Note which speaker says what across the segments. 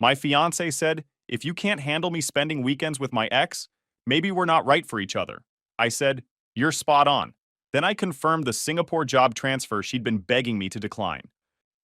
Speaker 1: My fiancée said, if you can't handle me spending weekends with my ex, maybe we're not right for each other. I said, you're spot on. Then I confirmed the Singapore job transfer she'd been begging me to decline.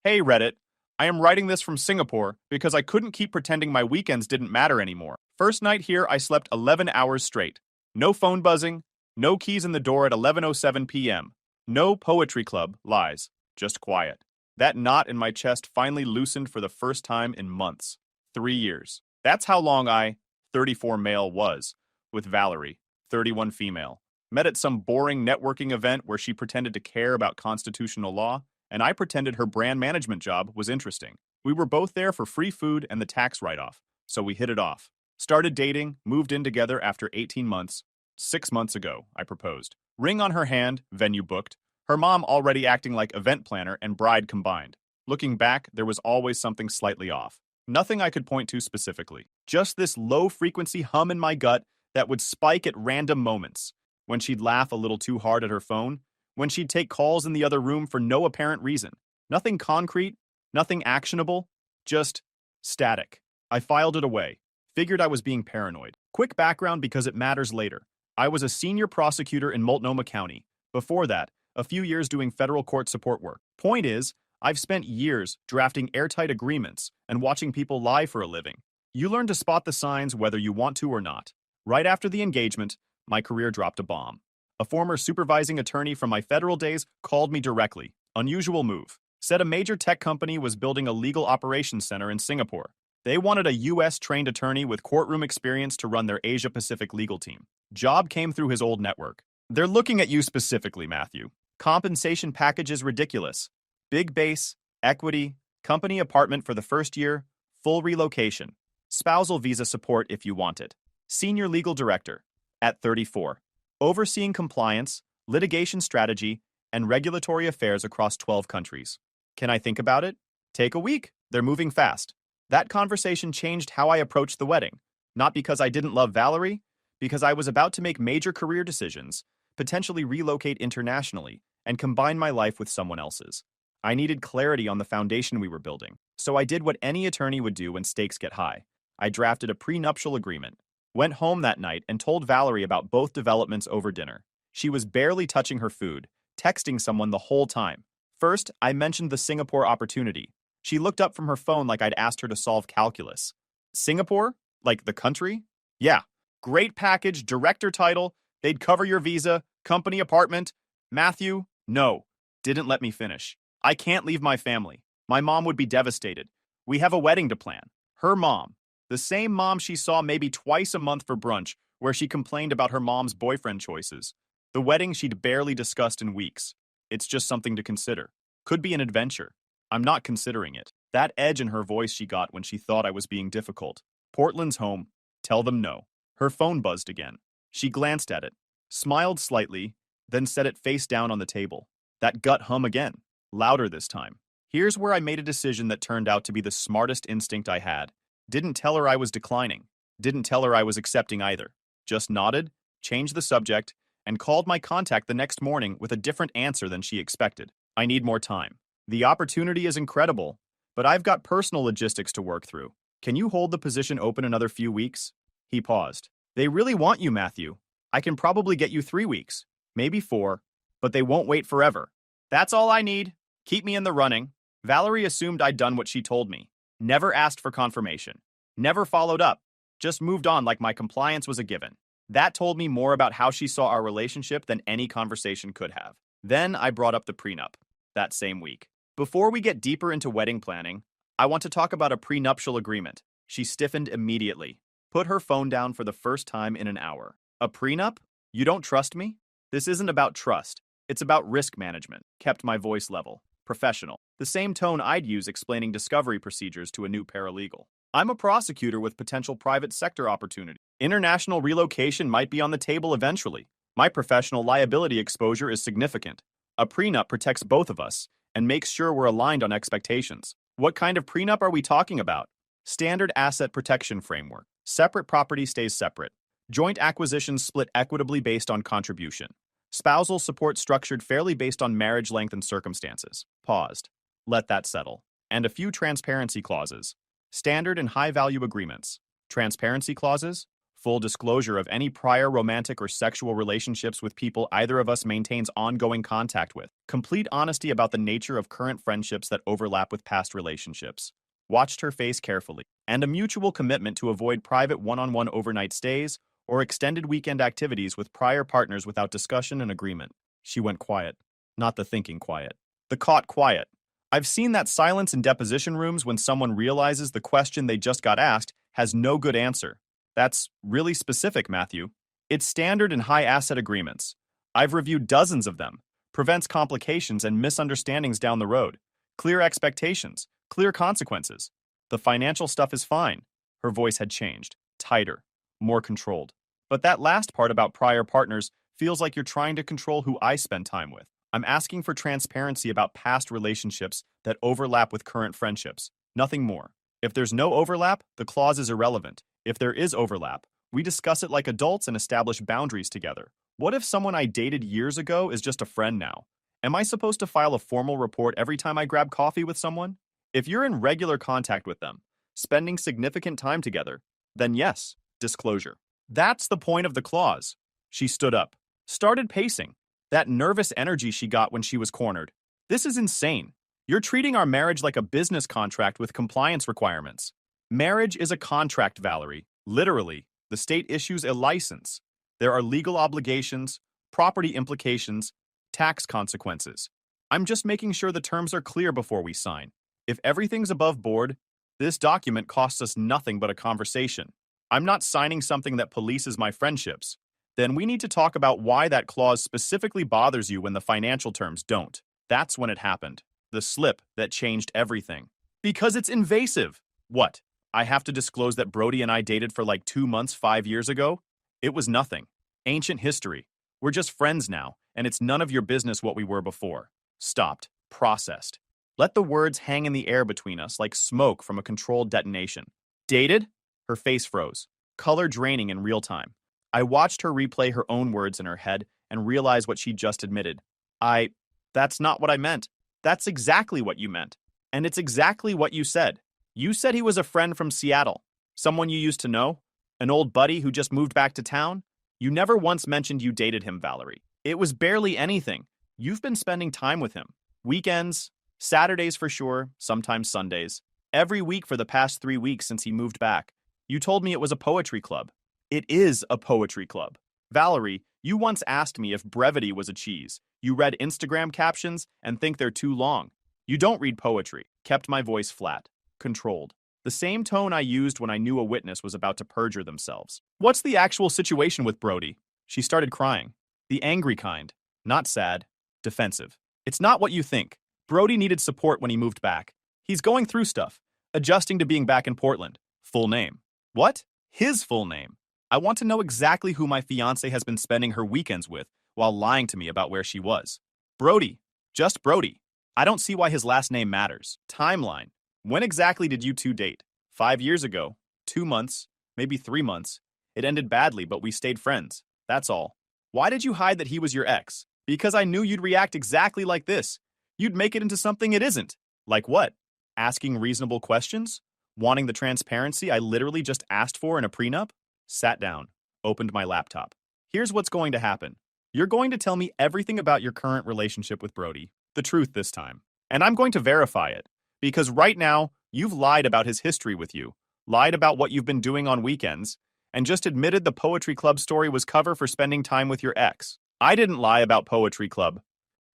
Speaker 1: Hey Reddit, I am writing this from Singapore because I couldn't keep pretending my weekends didn't matter anymore. First night here, I slept 11 hours straight. No phone buzzing, no keys in the door at 11:07 p.m. No poetry club, lies, just quiet. That knot in my chest finally loosened for the first time in months. 3 years. That's how long 34 male, was with Valerie, 31 female. Met at some boring networking event where she pretended to care about constitutional law, and I pretended her brand management job was interesting. We were both there for free food and the tax write-off, so we hit it off. Started dating, moved in together after 18 months. 6 months ago, I proposed. Ring on her hand, venue booked. Her mom already acting like event planner and bride combined. Looking back, there was always something slightly off. Nothing I could point to specifically. Just this low-frequency hum in my gut that would spike at random moments. When she'd laugh a little too hard at her phone. When she'd take calls in the other room for no apparent reason. Nothing concrete, nothing actionable, just static. I filed it away. Figured I was being paranoid. Quick background because it matters later. I was a senior prosecutor in Multnomah County. Before that, a few years doing federal court support work. Point is, I've spent years drafting airtight agreements and watching people lie for a living. You learn to spot the signs whether you want to or not. Right after the engagement, my career dropped a bomb. A former supervising attorney from my federal days called me directly. Unusual move. Said a major tech company was building a legal operations center in Singapore. They wanted a US-trained attorney with courtroom experience to run their Asia-Pacific legal team. Job came through his old network. They're looking at you specifically, Matthew. Compensation package is ridiculous. Big base, equity, company apartment for the first year, full relocation. Spousal visa support if you want it. Senior legal director, at 34. Overseeing compliance, litigation strategy, and regulatory affairs across 12 countries. Can I think about it? Take a week. They're moving fast. That conversation changed how I approached the wedding. Not because I didn't love Valerie, because I was about to make major career decisions, potentially relocate internationally, and combine my life with someone else's. I needed clarity on the foundation we were building, so I did what any attorney would do when stakes get high. I drafted a prenuptial agreement, went home that night and told Valerie about both developments over dinner. She was barely touching her food, texting someone the whole time. First, I mentioned the Singapore opportunity. She looked up from her phone like I'd asked her to solve calculus. Singapore? Like the country? Yeah. Great package, director title, they'd cover your visa, company apartment. Matthew, no. Didn't let me finish. I can't leave my family. My mom would be devastated. We have a wedding to plan. Her mom. The same mom she saw maybe twice a month for brunch, where she complained about her mom's boyfriend choices. The wedding she'd barely discussed in weeks. It's just something to consider. Could be an adventure. I'm not considering it. That edge in her voice she got when she thought I was being difficult. Portland's home. Tell them no. Her phone buzzed again. She glanced at it, smiled slightly, then set it face down on the table. That gut hum again. Louder this time. Here's where I made a decision that turned out to be the smartest instinct I had. Didn't tell her I was declining. Didn't tell her I was accepting either. Just nodded, changed the subject, and called my contact the next morning with a different answer than she expected. I need more time. The opportunity is incredible, but I've got personal logistics to work through. Can you hold the position open another few weeks? He paused. They really want you, Matthew. I can probably get you 3 weeks, maybe 4, but they won't wait forever. That's all I need. Keep me in the running. Valerie assumed I'd done what she told me. Never asked for confirmation. Never followed up. Just moved on like my compliance was a given. That told me more about how she saw our relationship than any conversation could have. Then I brought up the prenup, that same week. Before we get deeper into wedding planning, I want to talk about a prenuptial agreement. She stiffened immediately. Put her phone down for the first time in an hour. A prenup? You don't trust me? This isn't about trust. It's about risk management. Kept my voice level. Professional. The same tone I'd use explaining discovery procedures to a new paralegal. I'm a prosecutor with potential private sector opportunity. International relocation might be on the table eventually. My professional liability exposure is significant. A prenup protects both of us and makes sure we're aligned on expectations. What kind of prenup are we talking about? Standard asset protection framework. Separate property stays separate. Joint acquisitions split equitably based on contribution. Spousal support structured fairly based on marriage length and circumstances. Paused. Let that settle. And a few transparency clauses. Standard and high-value agreements. Transparency clauses. Full disclosure of any prior romantic or sexual relationships with people either of us maintains ongoing contact with. Complete honesty about the nature of current friendships that overlap with past relationships. Watched her face carefully. And a mutual commitment to avoid private one-on-one overnight stays or extended weekend activities with prior partners without discussion and agreement. She went quiet. Not the thinking quiet. The caught quiet. I've seen that silence in deposition rooms when someone realizes the question they just got asked has no good answer. That's really specific, Matthew. It's standard in high asset agreements. I've reviewed dozens of them. Prevents complications and misunderstandings down the road. Clear expectations. Clear consequences. The financial stuff is fine. Her voice had changed. Tighter. More controlled. But that last part about prior partners feels like you're trying to control who I spend time with. I'm asking for transparency about past relationships that overlap with current friendships. Nothing more. If there's no overlap, the clause is irrelevant. If there is overlap, we discuss it like adults and establish boundaries together. What if someone I dated years ago is just a friend now? Am I supposed to file a formal report every time I grab coffee with someone? If you're in regular contact with them, spending significant time together, then yes, disclosure. That's the point of the clause. She stood up, started pacing. That nervous energy she got when she was cornered. This is insane. You're treating our marriage like a business contract with compliance requirements. Marriage is a contract, Valerie. Literally, the state issues a license. There are legal obligations, property implications, tax consequences. I'm just making sure the terms are clear before we sign. If everything's above board, this document costs us nothing but a conversation. I'm not signing something that polices my friendships. Then we need to talk about why that clause specifically bothers you when the financial terms don't. That's when it happened. The slip that changed everything. Because it's invasive. What? I have to disclose that Brody and I dated for like 2 months 5 years ago? It was nothing. Ancient history. We're just friends now, and it's none of your business what we were before. Stopped. Processed. Let the words hang in the air between us like smoke from a controlled detonation. Dated? Her face froze. Color draining in real time. I watched her replay her own words in her head and realize what she just admitted. That's not what I meant. That's exactly what you meant. And it's exactly what you said. You said he was a friend from Seattle. Someone you used to know? An old buddy who just moved back to town? You never once mentioned you dated him, Valerie. It was barely anything. You've been spending time with him. Weekends, Saturdays for sure, sometimes Sundays. Every week for the past 3 weeks since he moved back. You told me it was a poetry club. It is a poetry club. Valerie, you once asked me if brevity was a cheese. You read Instagram captions and think they're too long. You don't read poetry. Kept my voice flat. Controlled. The same tone I used when I knew a witness was about to perjure themselves. What's the actual situation with Brody? She started crying. The angry kind. Not sad. Defensive. It's not what you think. Brody needed support when he moved back. He's going through stuff. Adjusting to being back in Portland. Full name. What? His full name. I want to know exactly who my fiancée has been spending her weekends with while lying to me about where she was. Brody. Just Brody. I don't see why his last name matters. Timeline. When exactly did you two date? 5 years ago. 2 months. Maybe 3 months. It ended badly, but we stayed friends. That's all. Why did you hide that he was your ex? Because I knew you'd react exactly like this. You'd make it into something it isn't. Like what? Asking reasonable questions? Wanting the transparency I literally just asked for in a prenup? Sat down. Opened my laptop. Here's what's going to happen. You're going to tell me everything about your current relationship with Brody. The truth this time. And I'm going to verify it. Because right now, you've lied about his history with you. Lied about what you've been doing on weekends. And just admitted the Poetry Club story was cover for spending time with your ex. I didn't lie about Poetry Club.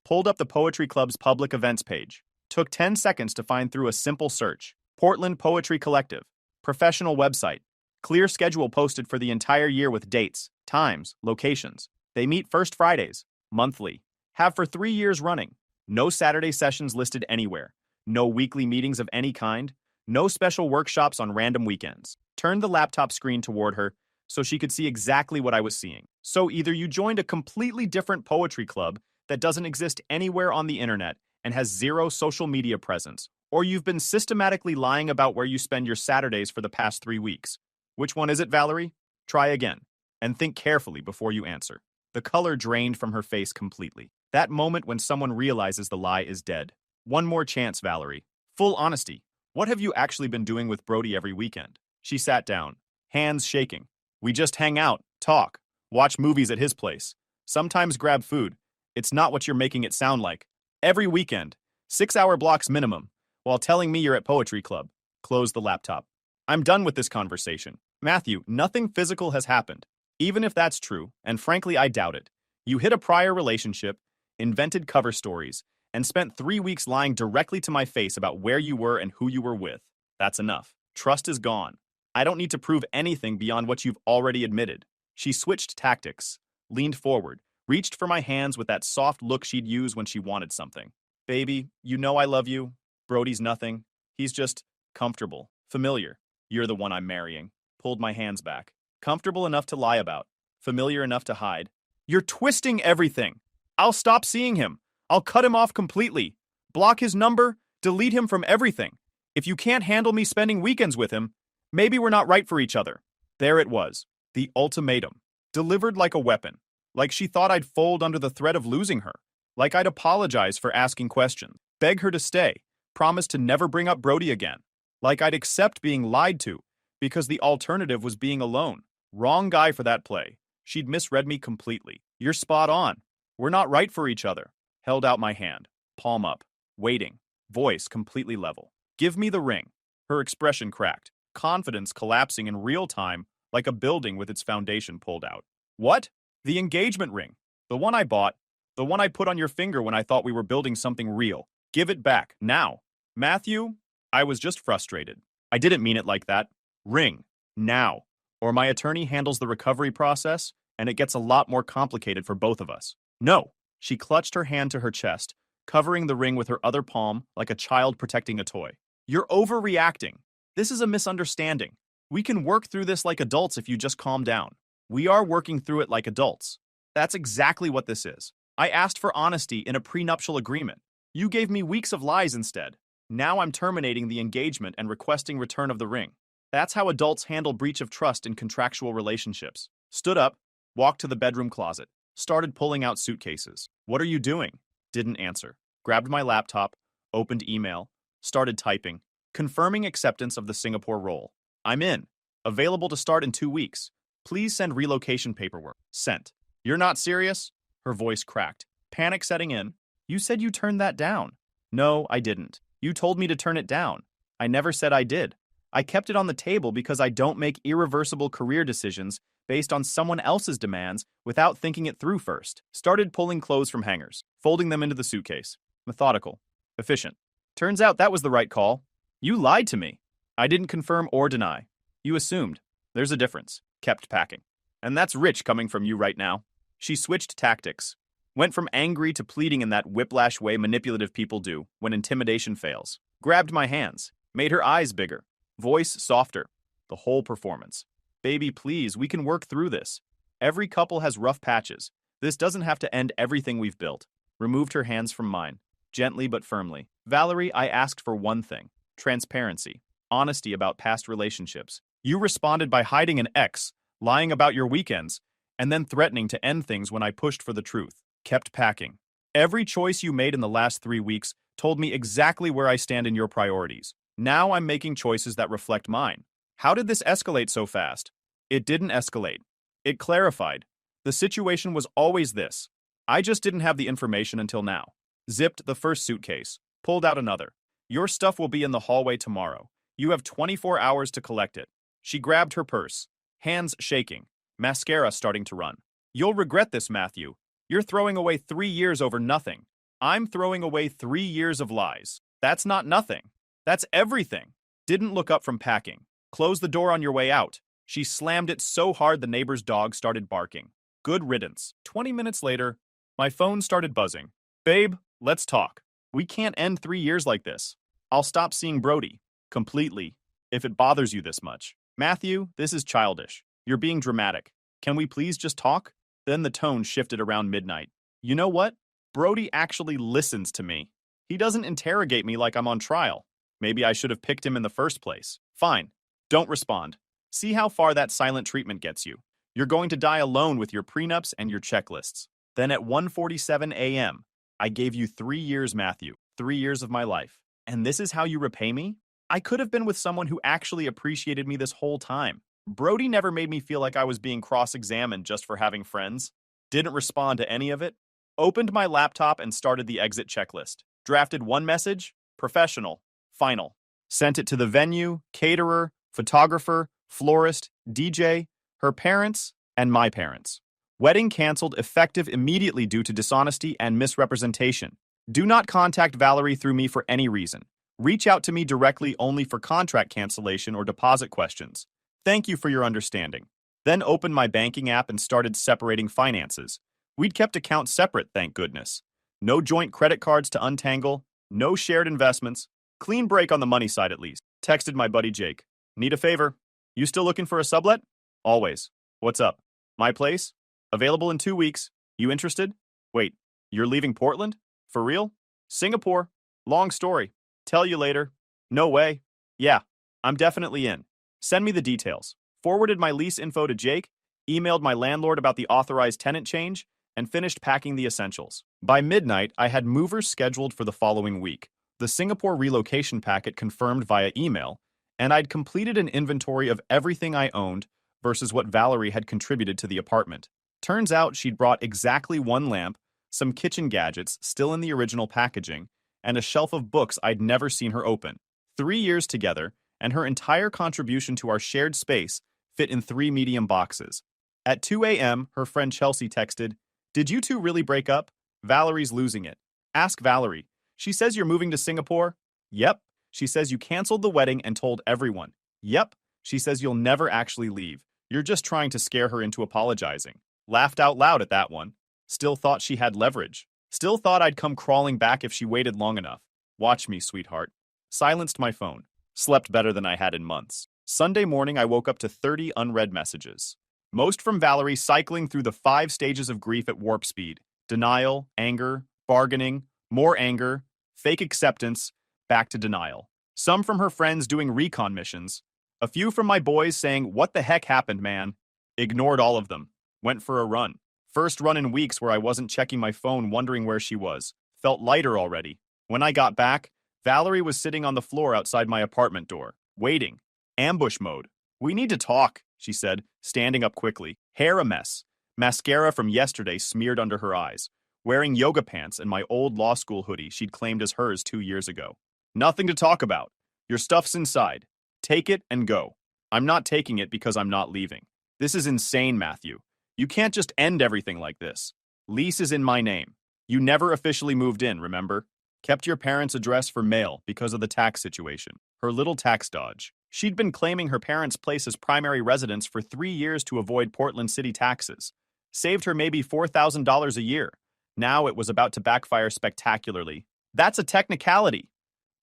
Speaker 1: Pulled up the Poetry Club's public events page. Took 10 seconds to find through a simple search. Portland Poetry Collective. Professional website. Clear schedule posted for the entire year with dates, times, locations. They meet first Fridays, monthly. Have for 3 years running. No Saturday sessions listed anywhere. No weekly meetings of any kind. No special workshops on random weekends. Turned the laptop screen toward her so she could see exactly what I was seeing. So either you joined a completely different poetry club that doesn't exist anywhere on the internet and has zero social media presence, or you've been systematically lying about where you spend your Saturdays for the past 3 weeks. Which one is it, Valerie? Try again, and think carefully before you answer. The color drained from her face completely. That moment when someone realizes the lie is dead. One more chance, Valerie. Full honesty. What have you actually been doing with Brody every weekend? She sat down, hands shaking. We just hang out, talk, watch movies at his place, sometimes grab food. It's not what you're making it sound like. Every weekend, 6-hour blocks minimum, while telling me you're at poetry club. Close the laptop. I'm done with this conversation. Matthew, nothing physical has happened. Even if that's true, and frankly I doubt it, you hit a prior relationship, invented cover stories, and spent 3 weeks lying directly to my face about where you were and who you were with. That's enough. Trust is gone. I don't need to prove anything beyond what you've already admitted. She switched tactics, leaned forward, reached for my hands with that soft look she'd use when she wanted something. Baby, you know I love you. Brody's nothing. He's just comfortable, familiar. You're the one I'm marrying. Pulled my hands back. Comfortable enough to lie about. Familiar enough to hide. You're twisting everything. I'll stop seeing him. I'll cut him off completely. Block his number, delete him from everything. If you can't handle me spending weekends with him, maybe we're not right for each other. There it was. The ultimatum. Delivered like a weapon. Like she thought I'd fold under the threat of losing her. Like I'd apologize for asking questions. Beg her to stay. Promise to never bring up Brody again. Like I'd accept being lied to, because the alternative was being alone. Wrong guy for that play. She'd misread me completely. You're spot on. We're not right for each other. Held out my hand, palm up, waiting, voice completely level. Give me the ring. Her expression cracked, confidence collapsing in real time like a building with its foundation pulled out. What? The engagement ring. The one I bought. The one I put on your finger when I thought we were building something real. Give it back, now. Matthew, I was just frustrated. I didn't mean it like that. Ring, now. Or my attorney handles the recovery process, and it gets a lot more complicated for both of us. No. She clutched her hand to her chest, covering the ring with her other palm like a child protecting a toy. You're overreacting. This is a misunderstanding. We can work through this like adults if you just calm down. We are working through it like adults. That's exactly what this is. I asked for honesty in a prenuptial agreement. You gave me weeks of lies instead. Now I'm terminating the engagement and requesting return of the ring. That's how adults handle breach of trust in contractual relationships. Stood up, walked to the bedroom closet. Started pulling out suitcases. What are you doing? Didn't answer. Grabbed my laptop, opened email, started typing, confirming acceptance of the Singapore role. I'm in. Available to start in 2 weeks. Please send relocation paperwork. Sent. You're not serious? Her voice cracked. Panic setting in. You said you turned that down. No, I didn't. You told me to turn it down. I never said I did. I kept it on the table because I don't make irreversible career decisions based on someone else's demands without thinking it through first. Started pulling clothes from hangers, folding them into the suitcase. Methodical. Efficient. Turns out that was the right call. You lied to me. I didn't confirm or deny. You assumed. There's a difference. Kept packing. And that's rich coming from you right now. She switched tactics. Went from angry to pleading in that whiplash way manipulative people do when intimidation fails. Grabbed my hands. Made her eyes bigger. Voice softer. The whole performance. Baby, please, we can work through this. Every couple has rough patches. This doesn't have to end everything we've built. Removed her hands from mine. Gently but firmly. Valerie, I asked for one thing. Transparency. Honesty about past relationships. You responded by hiding an ex, lying about your weekends, and then threatening to end things when I pushed for the truth. Kept packing. Every choice you made in the last 3 weeks told me exactly where I stand in your priorities. Now I'm making choices that reflect mine. How did this escalate so fast? It didn't escalate. It clarified. The situation was always this. I just didn't have the information until now. Zipped the first suitcase. Pulled out another. Your stuff will be in the hallway tomorrow. You have 24 hours to collect it. She grabbed her purse. Hands shaking. Mascara starting to run. You'll regret this, Matthew. You're throwing away 3 years over nothing. I'm throwing away 3 years of lies. That's not nothing. That's everything. Didn't look up from packing. Close the door on your way out. She slammed it so hard the neighbor's dog started barking. Good riddance. 20 minutes later, my phone started buzzing. Babe, let's talk. We can't end 3 years like this. I'll stop seeing Brody. Completely. If it bothers you this much. Matthew, this is childish. You're being dramatic. Can we please just talk? Then the tone shifted around midnight. You know what? Brody actually listens to me. He doesn't interrogate me like I'm on trial. Maybe I should have picked him in the first place. Fine. Don't respond. See how far that silent treatment gets you. You're going to die alone with your prenups and your checklists. Then at 1:47 a.m., I gave you 3 years, Matthew. 3 years of my life. And this is how you repay me? I could have been with someone who actually appreciated me this whole time. Brody never made me feel like I was being cross-examined just for having friends. Didn't respond to any of it. Opened my laptop and started the exit checklist. Drafted one message, professional, final. Sent it to the venue, caterer, photographer, florist, DJ, her parents, and my parents. Wedding canceled effective immediately due to dishonesty and misrepresentation. Do not contact Valerie through me for any reason. Reach out to me directly only for contract cancellation or deposit questions. Thank you for your understanding. Then opened my banking app and started separating finances. We'd kept accounts separate, thank goodness. No joint credit cards to untangle, no shared investments. Clean break on the money side at least. Texted my buddy Jake. Need a favor? You still looking for a sublet? Always. What's up? My place? Available in 2 weeks. You interested? Wait, you're leaving Portland? For real? Singapore. Long story. Tell you later. No way. Yeah, I'm definitely in. Send me the details. Forwarded my lease info to Jake, emailed my landlord about the authorized tenant change, and finished packing the essentials. By midnight, I had movers scheduled for the following week, the Singapore relocation packet confirmed via email, and I'd completed an inventory of everything I owned versus what Valerie had contributed to the apartment. Turns out she'd brought exactly one lamp, some kitchen gadgets still in the original packaging, and a shelf of books I'd never seen her open. 3 years together, and her entire contribution to our shared space fit in 3 medium boxes. At 2 a.m., her friend Chelsea texted, "Did you two really break up? Valerie's losing it. Ask Valerie. She says you're moving to Singapore? Yep. She says you canceled the wedding and told everyone. Yep. She says you'll never actually leave. You're just trying to scare her into apologizing." Laughed out loud at that one. Still thought she had leverage. Still thought I'd come crawling back if she waited long enough. Watch me, sweetheart. Silenced my phone. Slept better than I had in months. Sunday morning, I woke up to 30 unread messages. Most from Valerie cycling through the 5 stages of grief at warp speed. Denial, anger, bargaining, more anger, fake acceptance, back to denial. Some from her friends doing recon missions. A few from my boys saying, "What the heck happened, man?" Ignored all of them. Went for a run. First run in weeks where I wasn't checking my phone wondering where she was. Felt lighter already. When I got back, Valerie was sitting on the floor outside my apartment door, waiting. Ambush mode. "We need to talk," she said, standing up quickly. Hair a mess. Mascara from yesterday smeared under her eyes. Wearing yoga pants and my old law school hoodie she'd claimed as hers 2 years ago. "Nothing to talk about. Your stuff's inside. Take it and go." I'm not taking it because I'm not leaving. This is insane, Matthew. You can't just end everything like this. Lease is in my name. You never officially moved in, remember? Kept your parents' address for mail because of the tax situation. Her little tax dodge. She'd been claiming her parents' place as primary residence for 3 years to avoid Portland City taxes. Saved her maybe $4,000 a year. Now it was about to backfire spectacularly. That's a technicality.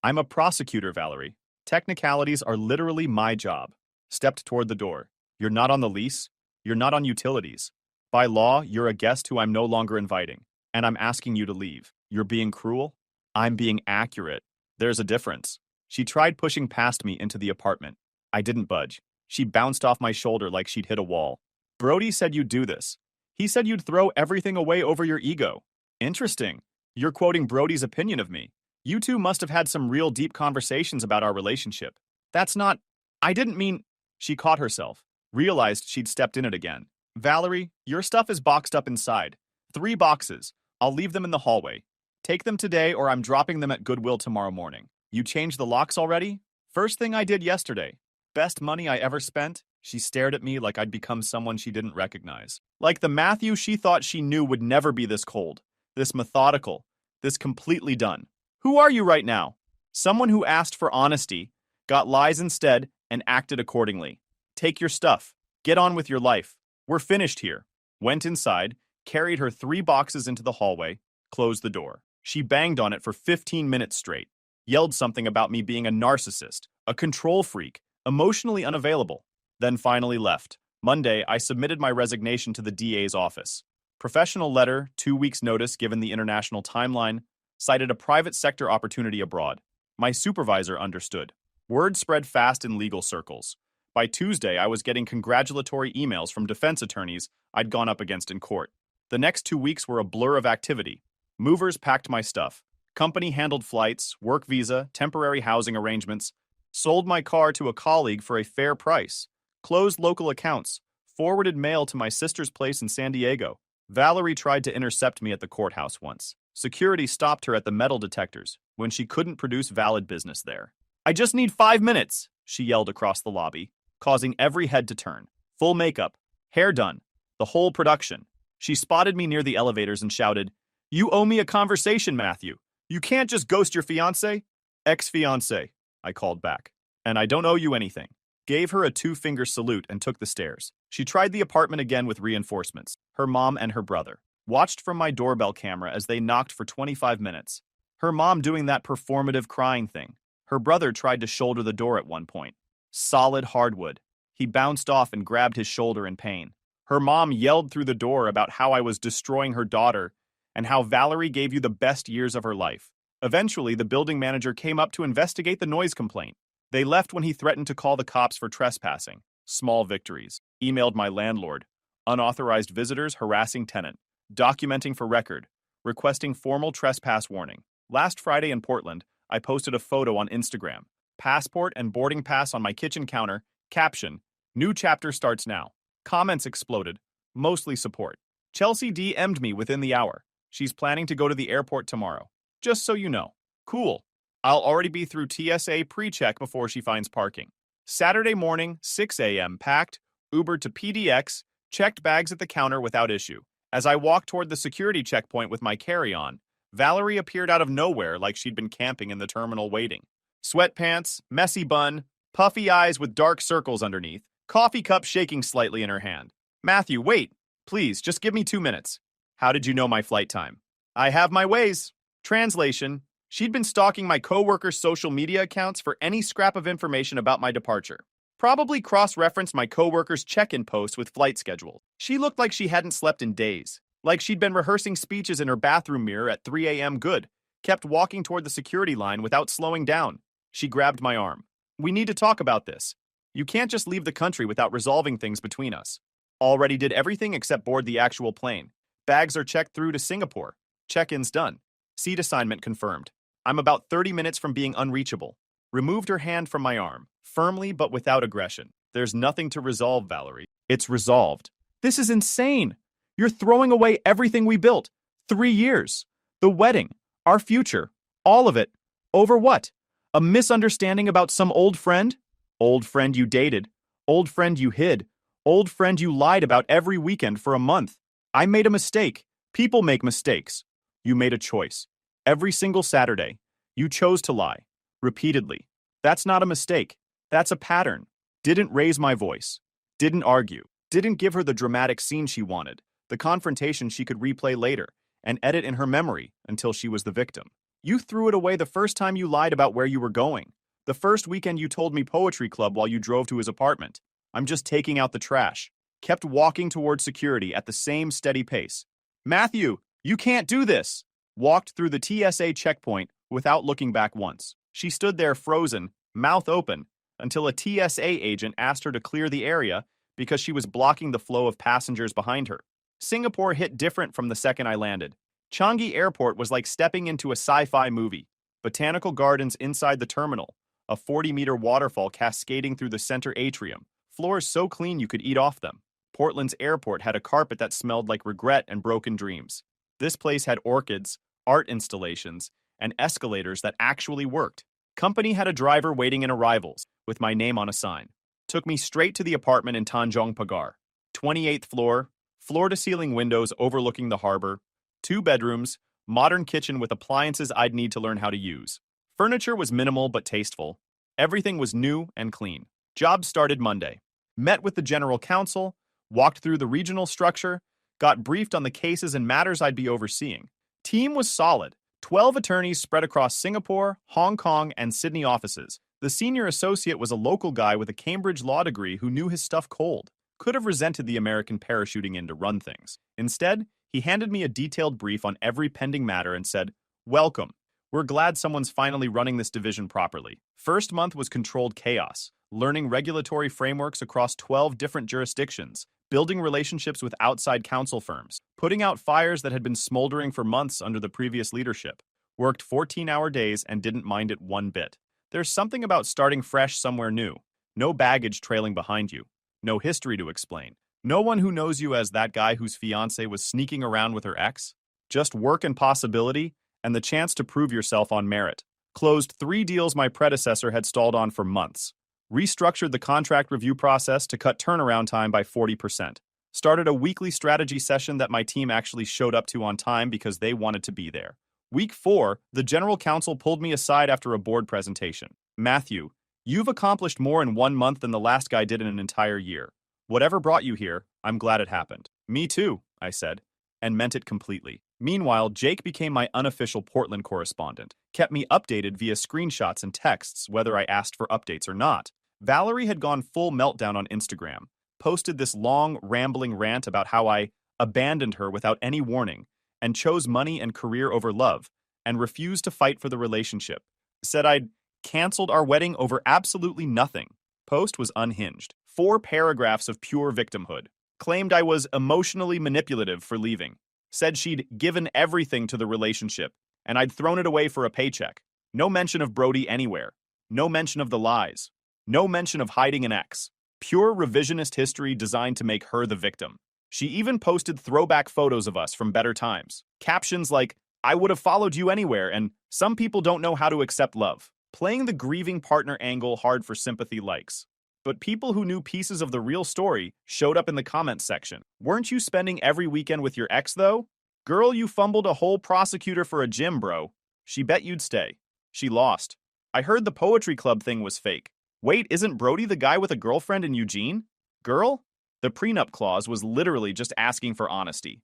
Speaker 1: I'm a prosecutor, Valerie. Technicalities are literally my job. Stepped toward the door. You're not on the lease. You're not on utilities. By law, you're a guest who I'm no longer inviting, and I'm asking you to leave. You're being cruel? I'm being accurate. There's a difference. She tried pushing past me into the apartment. I didn't budge. She bounced off my shoulder like she'd hit a wall. Brody said you'd do this. He said you'd throw everything away over your ego. Interesting. You're quoting Brody's opinion of me. You two must have had some real deep conversations about our relationship. That's not... I didn't mean... She caught herself. Realized she'd stepped in it again. Valerie, your stuff is boxed up inside. 3 boxes. I'll leave them in the hallway. Take them today or I'm dropping them at Goodwill tomorrow morning. You changed the locks already? First thing I did yesterday. Best money I ever spent? She stared at me like I'd become someone she didn't recognize. Like the Matthew she thought she knew would never be this cold, this methodical, this completely done. Who are you right now? Someone who asked for honesty, got lies instead, and acted accordingly. Take your stuff. Get on with your life. We're finished here. Went inside, carried her 3 boxes into the hallway, closed the door. She banged on it for 15 minutes straight. Yelled something about me being a narcissist, a control freak, emotionally unavailable. Then finally left. Monday, I submitted my resignation to the DA's office. Professional letter, 2 weeks notice given the international timeline, cited a private sector opportunity abroad. My supervisor understood. Word spread fast in legal circles. By Tuesday, I was getting congratulatory emails from defense attorneys I'd gone up against in court. The next 2 weeks were a blur of activity. Movers packed my stuff. Company handled flights, work visa, temporary housing arrangements. Sold my car to a colleague for a fair price. Closed local accounts. Forwarded mail to my sister's place in San Diego. Valerie tried to intercept me at the courthouse once. Security stopped her at the metal detectors when she couldn't produce valid business there. I just need 5 minutes, she yelled across the lobby, causing every head to turn. Full makeup, hair done, the whole production. She spotted me near the elevators and shouted, "You owe me a conversation, Matthew. You can't just ghost your fiancé." "Ex-fiancé," I called back. "And I don't owe you anything." Gave her a two-finger salute and took the stairs. She tried the apartment again with reinforcements, her mom and her brother. Watched from my doorbell camera as they knocked for 25 minutes. Her mom doing that performative crying thing. Her brother tried to shoulder the door at one point. Solid hardwood. He bounced off and grabbed his shoulder in pain. Her mom yelled through the door about how I was destroying her daughter and how Valerie gave you the best years of her life. Eventually, the building manager came up to investigate the noise complaint. They left when he threatened to call the cops for trespassing. Small victories. Emailed my landlord. Unauthorized visitors harassing tenant. Documenting for record. Requesting formal trespass warning. Last Friday in Portland, I posted a photo on Instagram. Passport and boarding pass on my kitchen counter. Caption, "New chapter starts now." Comments exploded. Mostly support. Chelsea DM'd me within the hour. She's planning to go to the airport tomorrow. Just so you know. Cool. I'll already be through TSA pre-check before she finds parking. Saturday morning, 6 a.m. packed, Ubered to PDX, checked bags at the counter without issue. As I walked toward the security checkpoint with my carry-on, Valerie appeared out of nowhere like she'd been camping in the terminal waiting. Sweatpants, messy bun, puffy eyes with dark circles underneath, coffee cup shaking slightly in her hand. "Matthew, wait. Please, just give me 2 minutes." "How did you know my flight time?" "I have my ways." Translation, she'd been stalking my coworkers' social media accounts for any scrap of information about my departure. Probably cross-referenced my coworkers' check-in posts with flight schedule. She looked like she hadn't slept in days, like she'd been rehearsing speeches in her bathroom mirror at 3 a.m. Good, kept walking toward the security line without slowing down. She grabbed my arm. "We need to talk about this. You can't just leave the country without resolving things between us." Already did everything except board the actual plane. Bags are checked through to Singapore. Check-in's done. Seat assignment confirmed. I'm about 30 minutes from being unreachable. Removed her hand from my arm, firmly but without aggression. "There's nothing to resolve, Valerie." "It's resolved." "This is insane. You're throwing away everything we built. 3 years. The wedding. Our future. All of it. Over what? A misunderstanding about some old friend? Old friend you dated. Old friend you hid. Old friend you lied about every weekend for a month. I made a mistake. People make mistakes. You made a choice. Every single Saturday. You chose to lie. Repeatedly. That's not a mistake. That's a pattern. Didn't raise my voice. Didn't argue. Didn't give her the dramatic scene she wanted, the confrontation she could replay later, and edit in her memory until she was the victim. You threw it away the first time you lied about where you were going. The first weekend you told me poetry club while you drove to his apartment. I'm just taking out the trash. Kept walking toward security at the same steady pace. "Matthew, you can't do this!" Walked through the TSA checkpoint without looking back once. She stood there frozen, mouth open, until a TSA agent asked her to clear the area because she was blocking the flow of passengers behind her. Singapore hit different from the second I landed. Changi Airport was like stepping into a sci-fi movie. Botanical gardens inside the terminal, a 40-meter waterfall cascading through the center atrium, floors so clean you could eat off them. Portland's airport had a carpet that smelled like regret and broken dreams. This place had orchids, art installations, and escalators that actually worked. Company had a driver waiting in arrivals, with my name on a sign. Took me straight to the apartment in Tanjong Pagar. 28th floor, floor-to-ceiling windows overlooking the harbor, 2 bedrooms, modern kitchen with appliances I'd need to learn how to use. Furniture was minimal but tasteful. Everything was new and clean. Job started Monday. Met with the general counsel, walked through the regional structure, got briefed on the cases and matters I'd be overseeing. Team was solid. 12 attorneys spread across Singapore, Hong Kong, and Sydney offices. The senior associate was a local guy with a Cambridge law degree who knew his stuff cold. Could have resented the American parachuting in to run things. Instead, he handed me a detailed brief on every pending matter and said, "Welcome. We're glad someone's finally running this division properly." First month was controlled chaos, learning regulatory frameworks across 12 different jurisdictions, building relationships with outside counsel firms, putting out fires that had been smoldering for months under the previous leadership, worked 14-hour days and didn't mind it one bit. There's something about starting fresh somewhere new. No baggage trailing behind you. No history to explain. No one who knows you as that guy whose fiancée was sneaking around with her ex. Just work and possibility, and the chance to prove yourself on merit. Closed 3 deals my predecessor had stalled on for months. Restructured the contract review process to cut turnaround time by 40%. Started a weekly strategy session that my team actually showed up to on time because they wanted to be there. Week 4, the general counsel pulled me aside after a board presentation. Matthew, you've accomplished more in 1 month than the last guy did in an entire year. Whatever brought you here, I'm glad it happened. Me too, I said, and meant it completely. Meanwhile, Jake became my unofficial Portland correspondent, kept me updated via screenshots and texts whether I asked for updates or not. Valerie had gone full meltdown on Instagram, posted this long, rambling rant about how I abandoned her without any warning and chose money and career over love and refused to fight for the relationship. Said I'd canceled our wedding over absolutely nothing. Post was unhinged. 4 paragraphs of pure victimhood. Claimed I was emotionally manipulative for leaving. Said she'd given everything to the relationship, and I'd thrown it away for a paycheck. No mention of Brody anywhere. No mention of the lies. No mention of hiding an ex. Pure revisionist history designed to make her the victim. She even posted throwback photos of us from better times. Captions like, "I would have followed you anywhere," and "Some people don't know how to accept love." Playing the grieving partner angle hard for sympathy likes. But people who knew pieces of the real story showed up in the comments section. Weren't you spending every weekend with your ex, though? Girl, you fumbled a whole prosecutor for a gym, bro. She bet you'd stay. She lost. I heard the poetry club thing was fake. Wait, isn't Brody the guy with a girlfriend in Eugene? Girl? The prenup clause was literally just asking for honesty.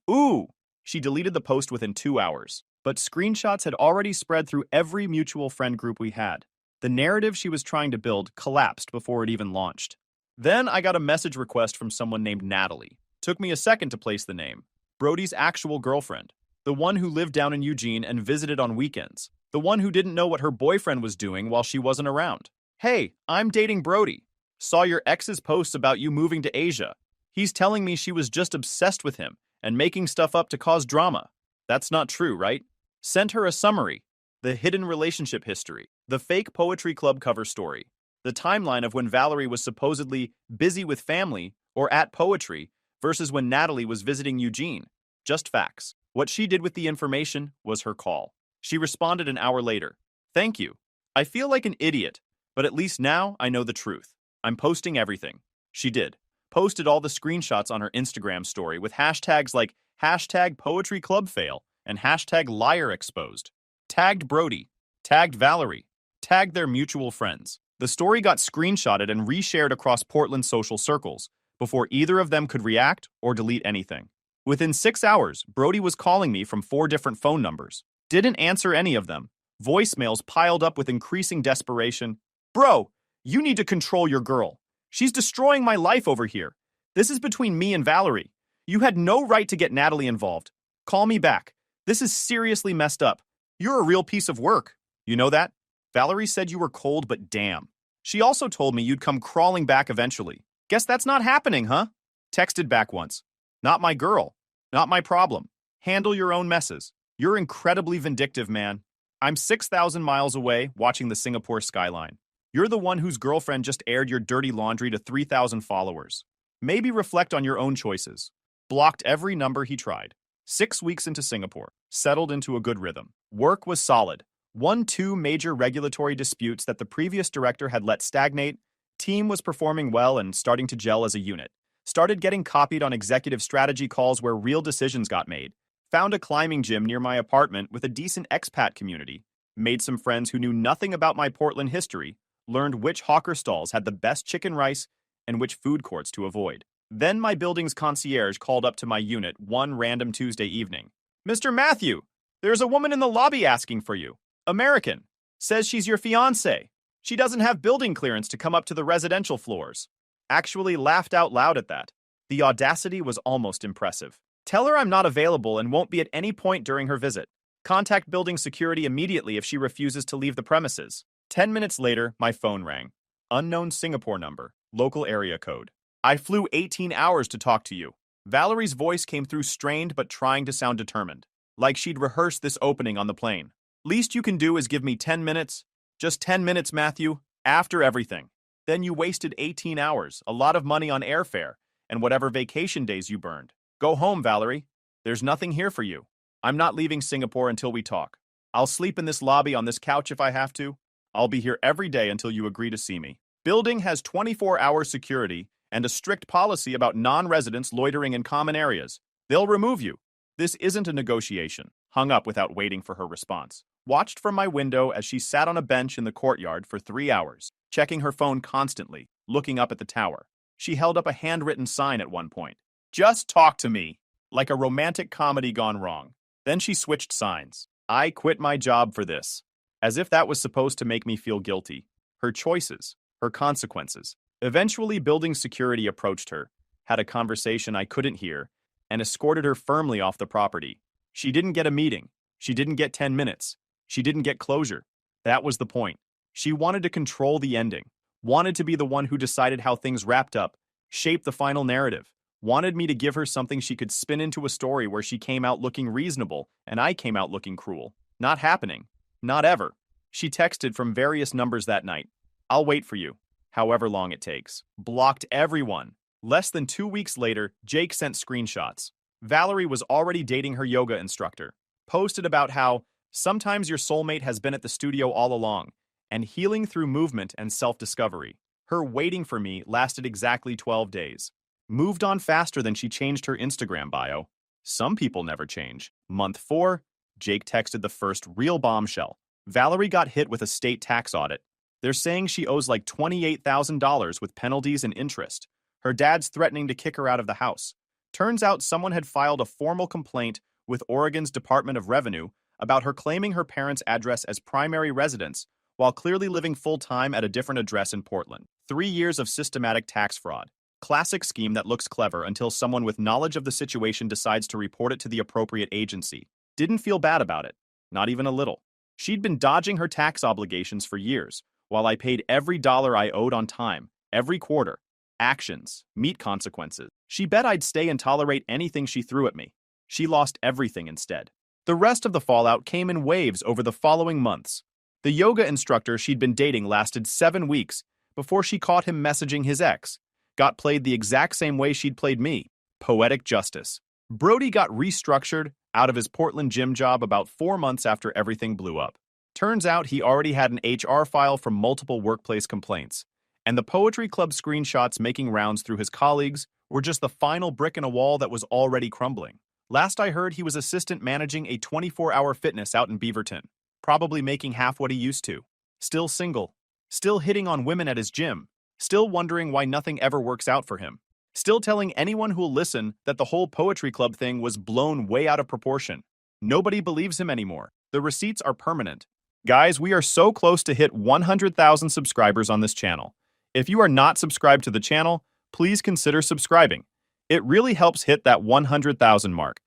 Speaker 1: Ooh! She deleted the post within 2 hours. But screenshots had already spread through every mutual friend group we had. The narrative she was trying to build collapsed before it even launched. Then I got a message request from someone named Natalie. Took me a second to place the name. Brody's actual girlfriend. The one who lived down in Eugene and visited on weekends. The one who didn't know what her boyfriend was doing while she wasn't around. Hey, I'm dating Brody. Saw your ex's posts about you moving to Asia. He's telling me she was just obsessed with him and making stuff up to cause drama. That's not true, right? Sent her a summary. The hidden relationship history. The fake poetry club cover story. The timeline of when Valerie was supposedly busy with family or at poetry versus when Natalie was visiting Eugene. Just facts. What she did with the information was her call. She responded an hour later. Thank you. I feel like an idiot, but at least now I know the truth. I'm posting everything. She did. Posted all the screenshots on her Instagram story with hashtags like #poetryclubfail and #liarexposed. Tagged Brody. Tagged Valerie. Tagged their mutual friends. The story got screenshotted and reshared across Portland's social circles before either of them could react or delete anything. Within 6 hours, Brody was calling me from 4 different phone numbers. Didn't answer any of them. Voicemails piled up with increasing desperation. Bro, you need to control your girl. She's destroying my life over here. This is between me and Valerie. You had no right to get Natalie involved. Call me back. This is seriously messed up. You're a real piece of work. You know that? Valerie said you were cold, but damn. She also told me you'd come crawling back eventually. Guess that's not happening, huh? Texted back once. Not my girl. Not my problem. Handle your own messes. You're incredibly vindictive, man. I'm 6,000 miles away watching the Singapore skyline. You're the one whose girlfriend just aired your dirty laundry to 3,000 followers. Maybe reflect on your own choices. Blocked every number he tried. 6 weeks into Singapore. Settled into a good rhythm. Work was solid. Won 2 major regulatory disputes that the previous director had let stagnate. Team was performing well and starting to gel as a unit. Started getting copied on executive strategy calls where real decisions got made. Found a climbing gym near my apartment with a decent expat community. Made some friends who knew nothing about my Portland history. Learned which hawker stalls had the best chicken rice and which food courts to avoid. Then my building's concierge called up to my unit one random Tuesday evening. Mr. Matthew, there's a woman in the lobby asking for you. American. Says she's your fiancée. She doesn't have building clearance to come up to the residential floors. Actually laughed out loud at that. The audacity was almost impressive. Tell her I'm not available and won't be at any point during her visit. Contact building security immediately if she refuses to leave the premises. 10 minutes later, my phone rang. Unknown Singapore number. Local area code. I flew 18 hours to talk to you. Valerie's voice came through strained but trying to sound determined. Like she'd rehearsed this opening on the plane. Least you can do is give me 10 minutes, Just 10 minutes, Matthew, after everything. Then you wasted 18 hours, a lot of money on airfare, and whatever vacation days you burned. Go home, Valerie. There's nothing here for you. I'm not leaving Singapore until we talk. I'll sleep in this lobby on this couch if I have to. I'll be here every day until you agree to see me. Building has 24-hour security and a strict policy about non-residents loitering in common areas. They'll remove you. This isn't a negotiation. Hung up without waiting for her response. Watched from my window as she sat on a bench in the courtyard for 3 hours, checking her phone constantly, looking up at the tower. She held up a handwritten sign at one point. Just talk to me. Like a romantic comedy gone wrong. Then she switched signs. I quit my job for this. As if that was supposed to make me feel guilty. Her choices. Her consequences. Eventually, building security approached her, had a conversation I couldn't hear, and escorted her firmly off the property. She didn't get a meeting. She didn't get 10 minutes. She didn't get closure. That was the point. She wanted to control the ending. Wanted to be the one who decided how things wrapped up, shaped the final narrative. Wanted me to give her something she could spin into a story where she came out looking reasonable and I came out looking cruel. Not happening. Not ever. She texted from various numbers that night. I'll wait for you, however long it takes. Blocked everyone. Less than 2 weeks later, Jake sent screenshots. Valerie was already dating her yoga instructor. Posted about how sometimes your soulmate has been at the studio all along and healing through movement and self-discovery. Her waiting for me lasted exactly 12 days. Moved on faster than she changed her Instagram bio. Some people never change. Month 4, Jake texted the first real bombshell. Valerie got hit with a state tax audit. They're saying she owes like $28,000 with penalties and interest. Her dad's threatening to kick her out of the house. Turns out someone had filed a formal complaint with Oregon's Department of Revenue about her claiming her parents' address as primary residence while clearly living full-time at a different address in Portland. 3 years of systematic tax fraud. Classic scheme that looks clever until someone with knowledge of the situation decides to report it to the appropriate agency. Didn't feel bad about it. Not even a little. She'd been dodging her tax obligations for years, while I paid every dollar I owed on time, every quarter. Actions, meet consequences. She bet I'd stay and tolerate anything she threw at me. She lost everything instead. The rest of the fallout came in waves over the following months. The yoga instructor she'd been dating lasted 7 weeks before she caught him messaging his ex. Got played the exact same way she'd played me. Poetic justice. Brody got restructured out of his Portland gym job about 4 months after everything blew up. Turns out he already had an HR file from multiple workplace complaints, and the Poetry Club screenshots making rounds through his colleagues were just the final brick in a wall that was already crumbling. Last I heard, he was assistant managing a 24-hour fitness out in Beaverton, probably making half what he used to. Still single. Still hitting on women at his gym. Still wondering why nothing ever works out for him. Still telling anyone who'll listen that the whole Poetry Club thing was blown way out of proportion. Nobody believes him anymore. The receipts are permanent. Guys, we are so close to hit 100,000 subscribers on this channel. If you are not subscribed to the channel, please consider subscribing. It really helps hit that 100,000 mark.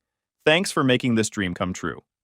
Speaker 1: Thanks for making this dream come true.